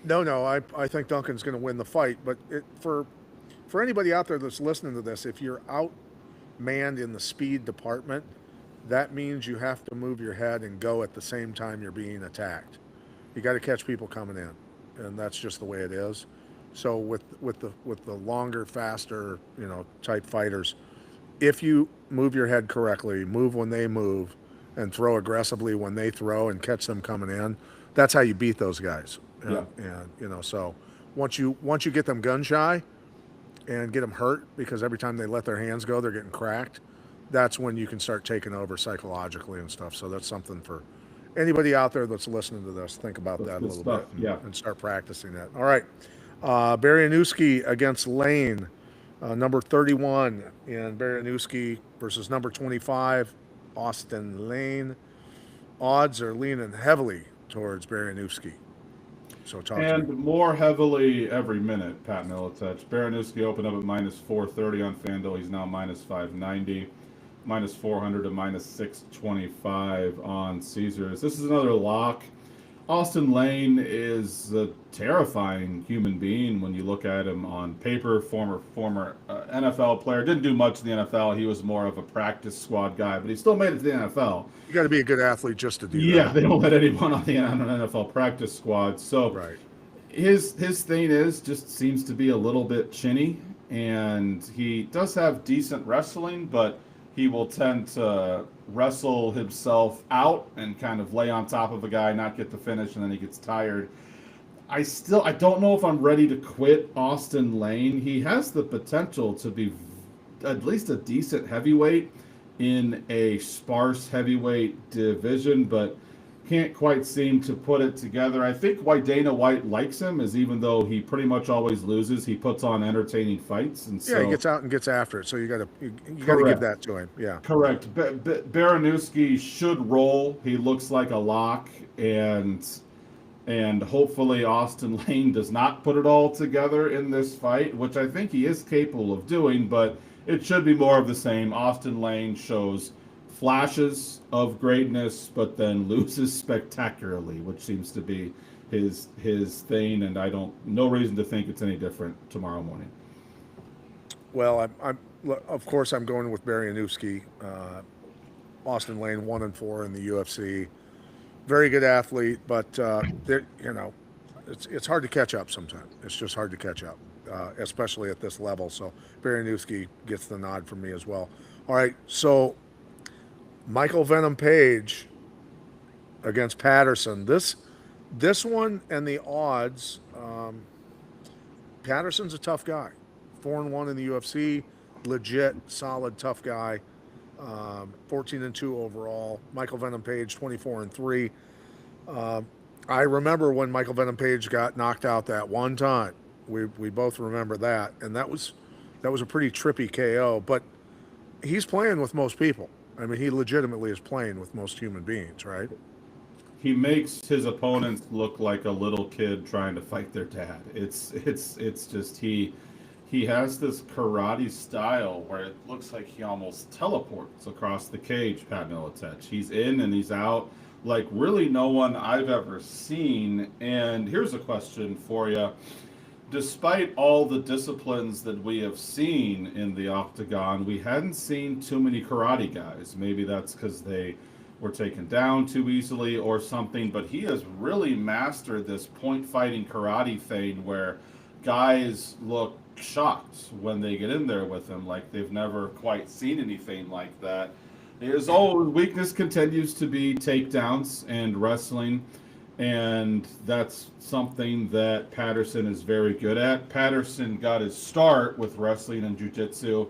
No, I think Duncan's going to win the fight. But for anybody out there that's listening to this, if you're outmanned in the speed department, that means you have to move your head and go at the same time you're being attacked. You got to catch people coming in, and that's just the way it is. So with the longer, faster, type fighters, if you move your head correctly, move when they move, and throw aggressively when they throw, and catch them coming in, that's how you beat those guys. Yeah. And so once you get them gun shy and get them hurt, because every time they let their hands go, they're getting cracked. That's when you can start taking over psychologically and stuff. So that's something for anybody out there that's listening to this. Think about That's that a good little stuff. bit Yeah. and start practicing that. All right. Barianowski against Lane, number 31 in Barianowski versus number 25, Austin Lane. Odds are leaning heavily towards Barianowski. So talk to And me. more heavily every minute, Pat Miletich. Baranuski opened up at minus 430 on FanDuel. He's now minus 590, minus 400 to minus 625 on Caesars. This is another lock. Austin Lane is a terrifying human being when you look at him on paper. Former NFL player. Didn't do much in the NFL. He was more of a practice squad guy, but he still made it to the NFL. You got to be a good athlete just to do Yeah, that. they don't let anyone on an NFL practice squad. So Right. his thing is just seems to be a little bit chinny, and he does have decent wrestling, but he will tend to wrestle himself out and kind of lay on top of a guy, not get the finish, and then he gets tired. I don't know if I'm ready to quit Austin Lane. He has the potential to be at least a decent heavyweight in a sparse heavyweight division, but can't quite seem to put it together. I think why Dana White likes him is even though he pretty much always loses, he puts on entertaining fights, and Yeah, he so gets out and gets after it. So you got to give correct. that to him. Yeah. Correct. Baranuski should roll. He looks like a lock, and hopefully Austin Lane does not put it all together in this fight, which I think he is capable of doing, but it should be more of the same. Austin Lane shows flashes of greatness, but then loses spectacularly, which seems to be his thing, and I don't no reason to think it's any different tomorrow morning. Well, I'm of course I'm going with Barianowski. Austin Lane 1-4 in the UFC. Very good athlete, but it's hard to catch up sometimes. It's just hard to catch up, especially at this level. So Barianowski gets the nod from me as well. All right, so Michael Venom Page against Patterson. This one and the odds. Patterson's a tough guy. 4-1 in the UFC, legit, solid, tough guy. 14-2 overall. Michael Venom Page 24-3. I remember when Michael Venom Page got knocked out that one time. We both remember that, and that was a pretty trippy KO. But he's playing with most people. I mean, he legitimately is playing with most human beings, right? He makes his opponents look like a little kid trying to fight their dad. It's just he has this karate style where it looks like he almost teleports across the cage, Pat Miletich. He's in and he's out like really no one I've ever seen. And here's a question for you. Despite all the disciplines that we have seen in the octagon, we hadn't seen too many karate guys. Maybe that's because they were taken down too easily or something, but he has really mastered this point fighting karate thing where guys look shocked when they get in there with him, like they've never quite seen anything like that. His own weakness continues to be takedowns and wrestling, and that's something that Patterson is very good at. Patterson got his start with wrestling and jiu-jitsu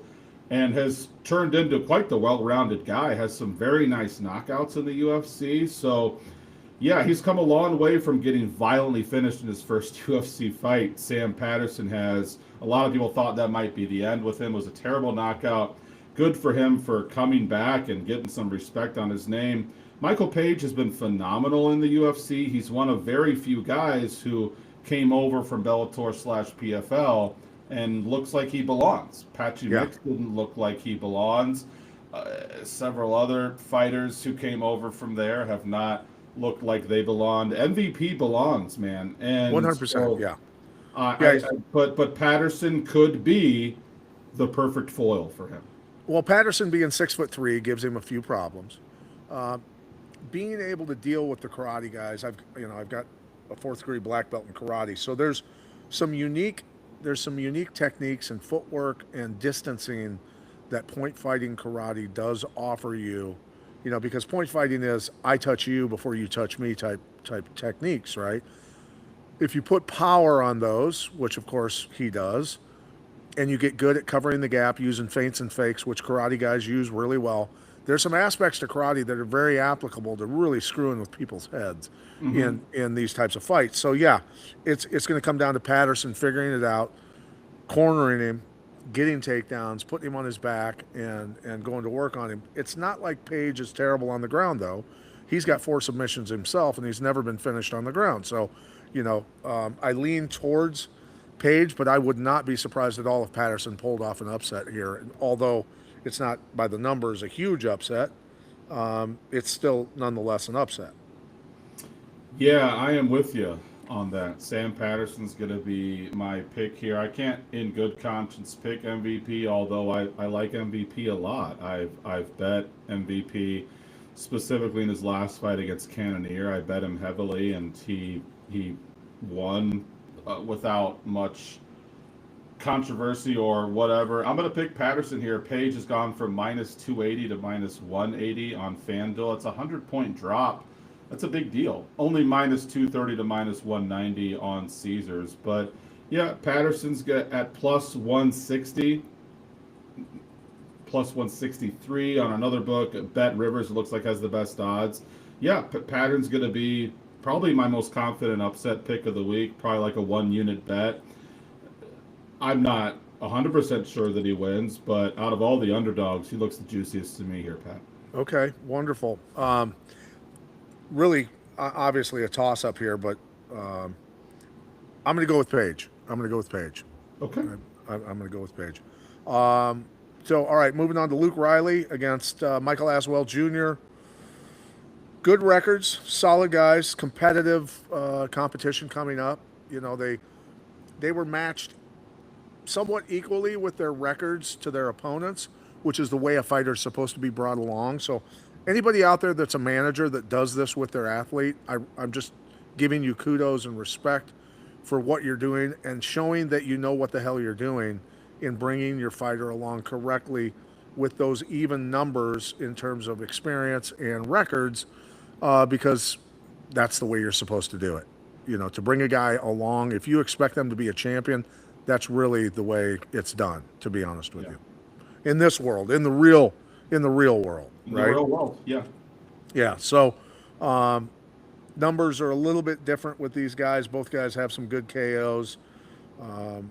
and has turned into quite the well-rounded guy, has some very nice knockouts in the UFC. So yeah, he's come a long way from getting violently finished in his first UFC fight. Sam Patterson has. A lot of people thought that might be the end with him. It was a terrible knockout. Good for him for coming back and getting some respect on his name. Michael Page has been phenomenal in the UFC. He's one of very few guys who came over from Bellator/PFL and looks like he belongs. Patchy Yeah. Mix didn't look like he belongs. Several other fighters who came over from there have not looked like they belonged. MVP belongs, man, and 100%. so Yeah. Yeah. but Patterson could be the perfect foil for him. Well, Patterson being 6'3" gives him a few problems. Uh, Being able to deal with the karate guys, I've got a fourth degree black belt in karate, so some unique there's some unique techniques and footwork and distancing that point fighting karate does offer you. Because point fighting is I touch you before you touch me type techniques, right? If you put power on those, which of course he does, and you get good at covering the gap using feints and fakes, which karate guys use really well. There's some aspects to karate that are very applicable to really screwing with people's heads in these types of fights. So yeah, it's going to come down to Patterson figuring it out, cornering him, getting takedowns, putting him on his back, and going to work on him. It's not like Page is terrible on the ground though. He's got 4 submissions himself, and he's never been finished on the ground. So, I lean towards Page, but I would not be surprised at all if Patterson pulled off an upset here. Although it's not by the numbers a huge upset, it's still nonetheless an upset. Yeah, I am with you on that. Sam Patterson's going to be my pick here. I can't, in good conscience, pick MVP, although I like MVP a lot. I've bet MVP specifically in his last fight against Cannonier. I bet him heavily, and he won without much controversy or whatever. I'm going to pick Patterson here. Page has gone from minus 280 to minus 180 on FanDuel. It's a 100-point drop. That's a big deal. Only minus 230 to minus 190 on Caesars. But yeah, Patterson's at plus 160, plus 163 on another book. Bet Rivers looks like has the best odds. Yeah, Patterson's going to be probably my most confident upset pick of the week, probably like a 1-unit bet. I'm not 100% sure that he wins, but out of all the underdogs, he looks the juiciest to me here, Pat. Okay, wonderful. Really, obviously a toss-up here, but I'm going to go with Page. Okay. I'm going to go with Page. So, all right, moving on to Luke Riley against Michael Aswell Jr. Good records, solid guys, competitive competition coming up. They were matched somewhat equally with their records to their opponents, which is the way a fighter is supposed to be brought along. So anybody out there that's a manager that does this with their athlete, I'm just giving you kudos and respect for what you're doing and showing that you know what the hell you're doing in bringing your fighter along correctly with those even numbers in terms of experience and records, because that's the way you're supposed to do it. To bring a guy along, if you expect them to be a champion, that's really the way it's done, to be honest with you. In this world, in the real world, right? In the real world, yeah. Yeah, so numbers are a little bit different with these guys. Both guys have some good KOs. 5-0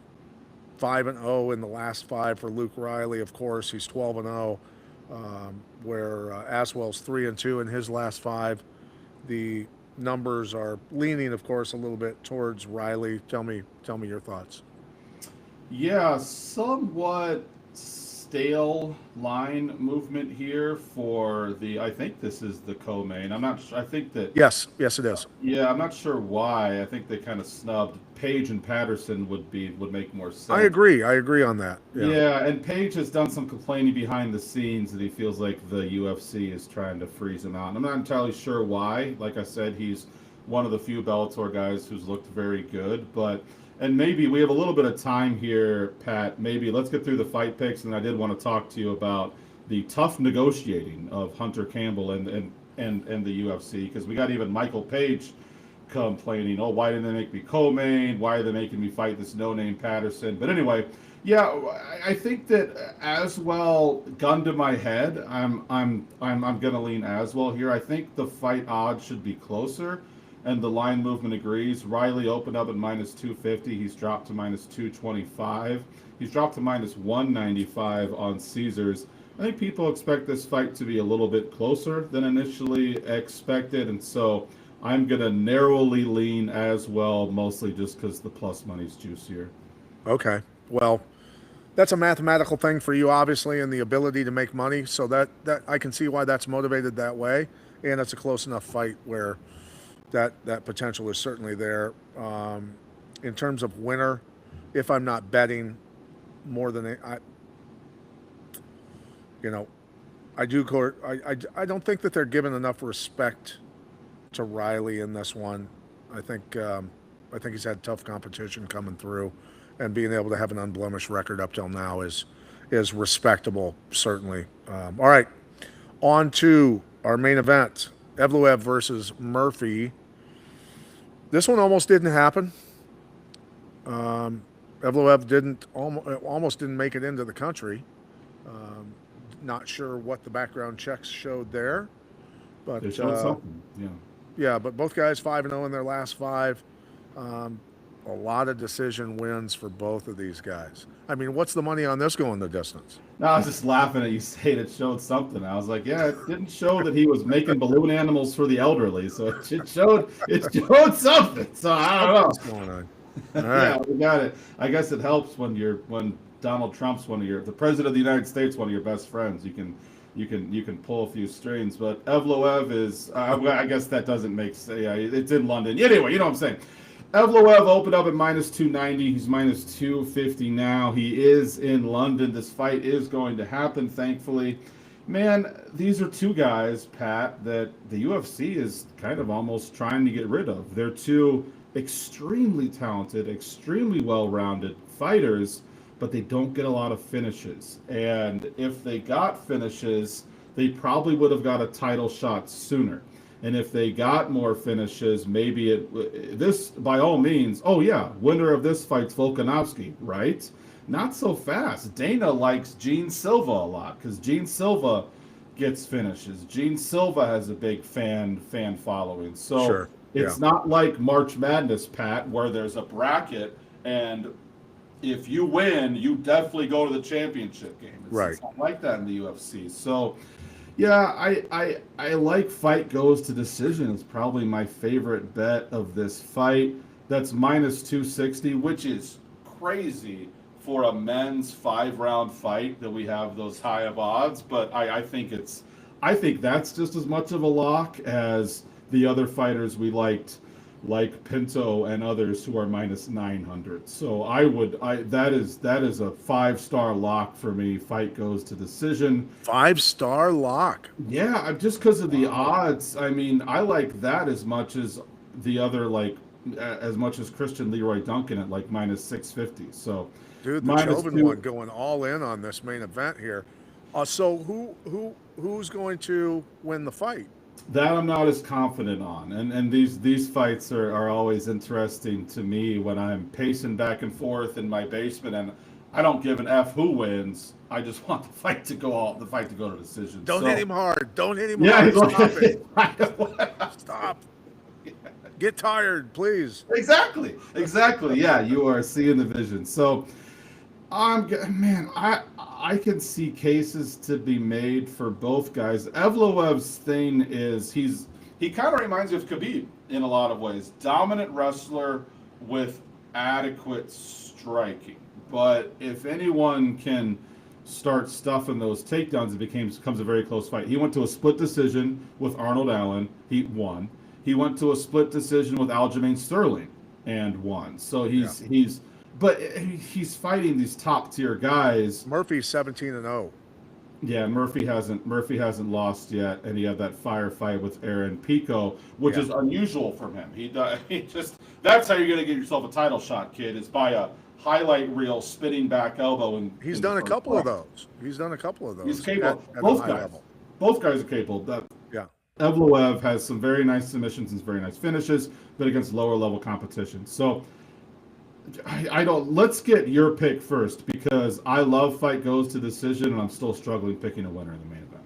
in the last 5 for Luke Riley. Of course, he's 12-0, where Aswell's 3-2 in his last 5. The numbers are leaning, of course, a little bit towards Riley. Tell me your thoughts. Yeah, somewhat stale line movement here for I think this is the co-main. I'm not sure. I think that. Yes, it is. Yeah, I'm not sure why. I think they kind of snubbed Page and Patterson would make more sense. I agree on that. Yeah, and Page has done some complaining behind the scenes that he feels like the UFC is trying to freeze him out. And I'm not entirely sure why. Like I said, he's one of the few Bellator guys who's looked very good, and maybe we have a little bit of time here, Pat. Maybe let's get through the fight picks, and I did want to talk to you about the tough negotiating of Hunter Campbell and the UFC, because we got even Michael Page complaining, oh, why didn't they make me co-main? Why are they making me fight this no-name Patterson? But anyway, yeah, I think that Aswell, gun to my head, I'm gonna lean Aswell here. I think the fight odds should be closer, and the line movement agrees. Riley opened up at minus 250. He's dropped to minus 225. He's dropped to minus 195 on Caesars. I think people expect this fight to be a little bit closer than initially expected, and so I'm going to narrowly lean as well, mostly just because the plus money's juicier. Okay. Well, that's a mathematical thing for you, obviously, and the ability to make money. So that I can see why that's motivated that way, and it's a close enough fight where that potential is certainly there. In terms of winner, if I'm not betting more than you know, I do. I don't think that they're giving enough respect to Riley in this one. I think he's had tough competition coming through, and being able to have an unblemished record up till now is respectable, certainly. All right, on to our main event: Evloev versus Murphy. This one almost didn't happen. Evloev almost didn't make it into the country. Not sure what the background checks showed there, but They showed something. Yeah. Yeah, but both guys 5-0 in their last 5. A lot of decision wins for both of these guys. I mean, what's the money on this going the distance? No, I was just laughing at you saying it showed something. I was like, yeah, it didn't show that he was making balloon animals for the elderly, so it showed something. So I don't know. What's going on? All right. Yeah, we got it. I guess it helps when Donald Trump's the president of the United States, one of your best friends. You can pull a few strings. But Evloev is, I guess that doesn't make sense. Yeah, it's in London. Anyway, you know what I'm saying. Evloev opened up at minus 290. He's minus 250 now. He is in London. This fight is going to happen, thankfully. Man, these are two guys, Pat, that the UFC is kind of almost trying to get rid of. They're two extremely talented, extremely well-rounded fighters, but they don't get a lot of finishes. And if they got finishes, they probably would have got a title shot sooner. And if they got more finishes, maybe this, by all means, oh yeah, winner of this fight's Volkanovski, right? Not so fast. Dana likes Gene Silva a lot because Gene Silva gets finishes. Gene Silva has a big fan following. So Sure. It's not like March Madness, Pat, where there's a bracket and if you win, you definitely go to the championship game. It's not like that in the UFC. So, yeah, I like fight goes to decision. It's probably my favorite bet of this fight. That's minus 260, which is crazy for a men's 5-round fight that we have those high of odds. But I think that's just as much of a lock as the other fighters we liked, like Pinto and others who are minus 900. So that is a 5-star lock for me. Fight goes to decision. 5-star lock. Yeah, just because of the odds. I mean, I like that as much as the other, like as much as Christian Leroy Duncan at like minus 650. So, dude, the Chauvin one going all in on this main event here. So who's going to win the fight? That I'm not as confident on, and these fights are always interesting to me when I'm pacing back and forth in my basement, and I don't give an F who wins. I just want the fight to go to decision. Don't hit him hard. Don't hit him hard. Stop it. Stop. Get tired, please. Exactly. Yeah, you are seeing the vision. So, I can see cases to be made for both guys. Evloev's thing is he kind of reminds me of Khabib in a lot of ways. Dominant wrestler with adequate striking. But if anyone can start stuffing those takedowns, it becomes a very close fight. He went to a split decision with Arnold Allen. He won. He went to a split decision with Aljamain Sterling and won. So he's fighting these top tier guys. Murphy's 17-0. Yeah, Murphy hasn't lost yet, and he had that firefight with Aaron Pico, which is unusual from him. That's how you're gonna get yourself a title shot, kid. Is by a highlight reel spinning back elbow. He's done a couple of those. He's capable. Both guys are capable. Yeah. Evloev has some very nice submissions and very nice finishes, but against lower level competition. So let's get your pick first, because I love fight goes to decision and I'm still struggling picking a winner in the main event.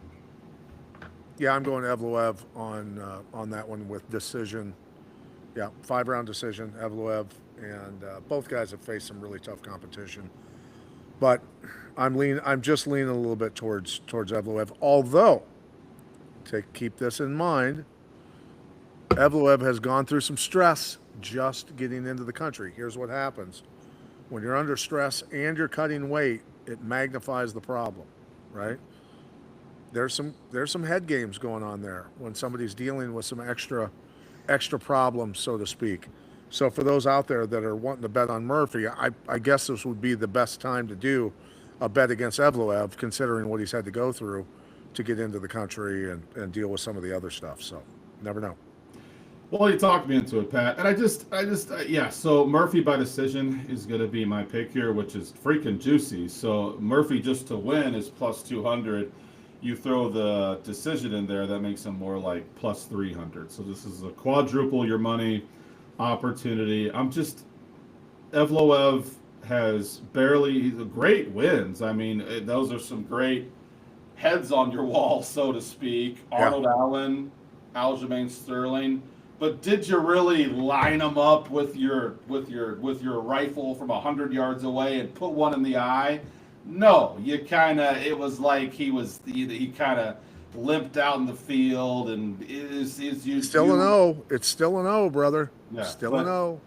Yeah, I'm going Evloev on that one with decision. Yeah, 5-round decision, Evloev, and both guys have faced some really tough competition. But I'm just leaning a little bit towards Evloev. Although, keep this in mind, Evloev has gone through some stress just getting into the country. Here's what happens. When you're under stress and you're cutting weight, it magnifies the problem, right? There's some head games going on there when somebody's dealing with some extra problems, so to speak. So for those out there that are wanting to bet on Murphy, I guess this would be the best time to do a bet against Evloev, considering what he's had to go through to get into the country and deal with some of the other stuff. So never know. Well, you talked me into it, Pat, and yeah. So Murphy by decision is going to be my pick here, which is freaking juicy. So Murphy just to win is plus 200. You throw the decision in there, that makes him more like plus 300. So this is a quadruple your money opportunity. Evloev has barely great wins. I mean, those are some great heads on your wall, so to speak. Yeah. Arnold Allen, Aljamain Sterling. But did you really line them up with your rifle from 100 yards away and put one in the eye? No, it was like he kind of limped out in the field, and Still an O. It's still an O, brother. Yeah, still an O.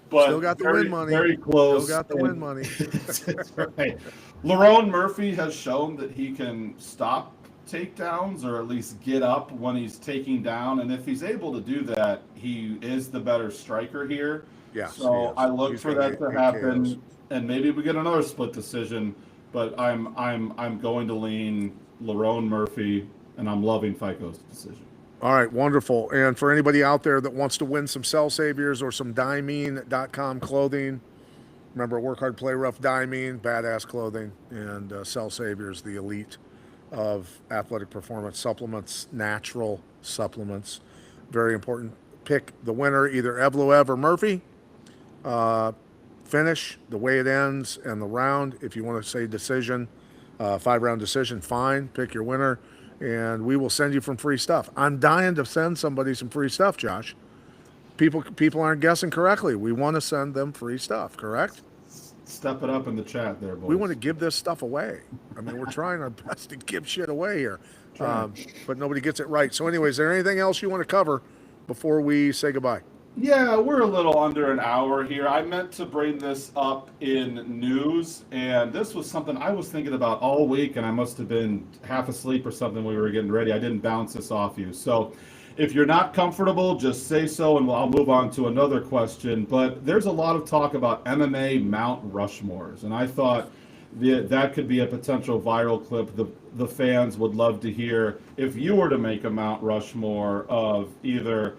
But still got the win money. Very close. Still got the win money. That's right. Lerone Murphy has shown that he can stop takedowns, or at least get up when he's taking down, and if he's able to do that, he is the better striker here. Yeah. So I look for that to happen, and maybe we get another split decision. But I'm going to lean Lerone Murphy, and I'm loving FICO's decision. All right, wonderful. And for anybody out there that wants to win some Cell Saviors or some Diamine.com clothing, remember, work hard, play rough. Diamine, badass clothing, and Cell Saviors, the elite of athletic performance supplements, natural supplements. Very important. Pick the winner, either Evloev or Murphy. Finish the way it ends and the round. If you want to say decision, 5-round decision, fine. Pick your winner, and we will send you some free stuff. I'm dying to send somebody some free stuff, Josh. People aren't guessing correctly. We want to send them free stuff, correct? Step it up in the chat there, boys. We want to give this stuff away. I mean, we're trying our best to give shit away here, but nobody gets it right. So anyway, is there anything else you want to cover before we say goodbye? Yeah, we're a little under an hour here. I meant to bring this up in news, and this was something I was thinking about all week, and I must have been half asleep or something when we were getting ready. I didn't bounce this off you. So if you're not comfortable, just say so, and I'll move on to another question. But there's a lot of talk about MMA Mount Rushmores, and I thought that could be a potential viral clip the fans would love to hear if you were to make a Mount Rushmore of either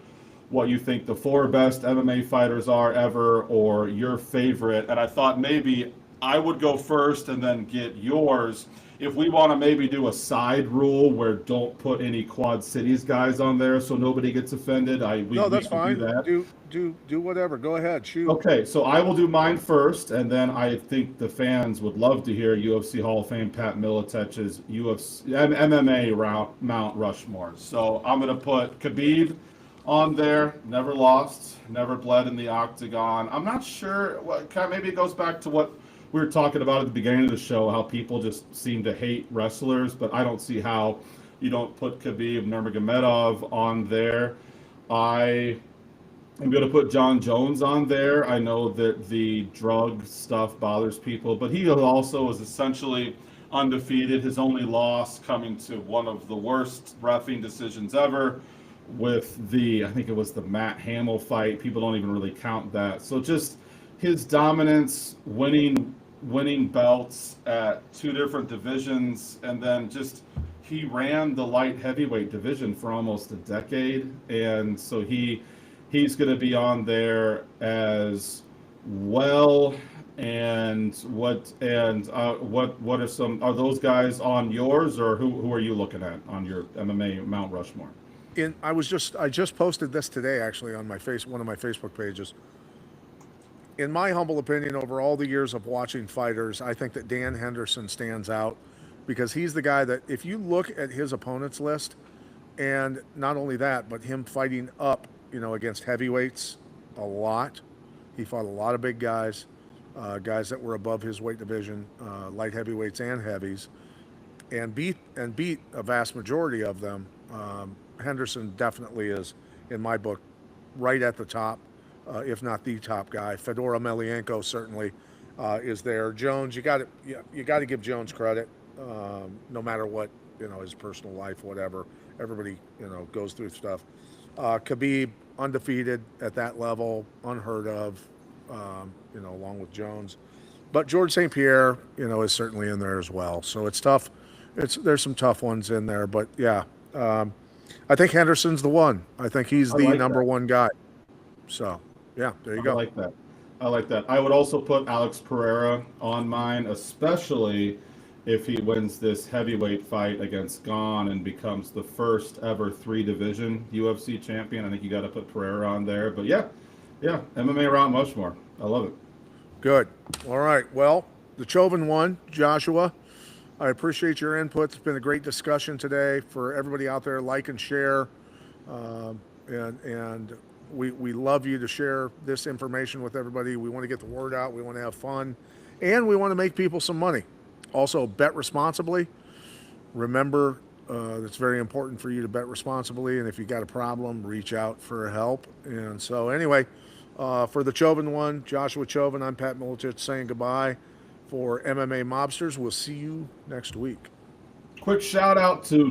what you think the 4 best MMA fighters are ever, or your favorite. And I thought maybe I would go first and then get yours. If we want to maybe do a side rule where don't put any Quad Cities guys on there so nobody gets offended, that's fine. Do whatever. Go ahead. Shoot. Okay, so I will do mine first, and then I think the fans would love to hear UFC Hall of Fame Pat Militich's MMA Mount Rushmore. So I'm going to put Khabib on there, never lost, never bled in the octagon. I'm not sure maybe it goes back to what we were talking about at the beginning of the show, how people just seem to hate wrestlers, but I don't see how you don't put Khabib Nurmagomedov on there. I am going to put John Jones on there. I know that the drug stuff bothers people, but he also is essentially undefeated. His only loss coming to one of the worst reffing decisions ever, with I think it was the Matt Hamill fight. People don't even really count that. So just his dominance, winning belts at 2 different divisions, and then just he ran the light heavyweight division for almost a decade, and so he's going to be on there as well. And what are those guys on yours, or who are you looking at on your MMA Mount Rushmore? I just posted this today, actually, on one of my Facebook pages. In my humble opinion, over all the years of watching fighters, I think that Dan Henderson stands out because he's the guy that, if you look at his opponents list, and not only that, but him fighting up, against heavyweights a lot. He fought a lot of big guys, guys that were above his weight division, light heavyweights and heavies, and beat a vast majority of them. Henderson definitely is, in my book, right at the top, if not the top guy. Fedor Emelianenko certainly is there. Jones, you got to give Jones credit, no matter what, his personal life, whatever. Everybody, goes through stuff. Khabib, undefeated at that level, unheard of, along with Jones. But George St. Pierre, is certainly in there as well. So it's tough. There's some tough ones in there, but yeah, I think Henderson's the one. I think he's the number one guy. So yeah, there you go. I like that. I like that. I would also put Alex Pereira on mine, especially if he wins this heavyweight fight against Gon and becomes the first ever 3-division UFC champion. I think you got to put Pereira on there. But yeah, MMA Round Mushmore. I love it. Good. All right. Well, the Chauvin won, Joshua. I appreciate your input. It's been a great discussion today. For everybody out there, like and share, and we love you to share this information with everybody. We want to get the word out. We want to have fun, and we want to make people some money. Also, bet responsibly. Remember, it's very important for you to bet responsibly, and if you got a problem, reach out for help. And so anyway, for the Chauvin one, Joshua Chauvin, I'm Pat Milicic saying goodbye. For MMA Mobsters, we'll see you next week. Quick shout out to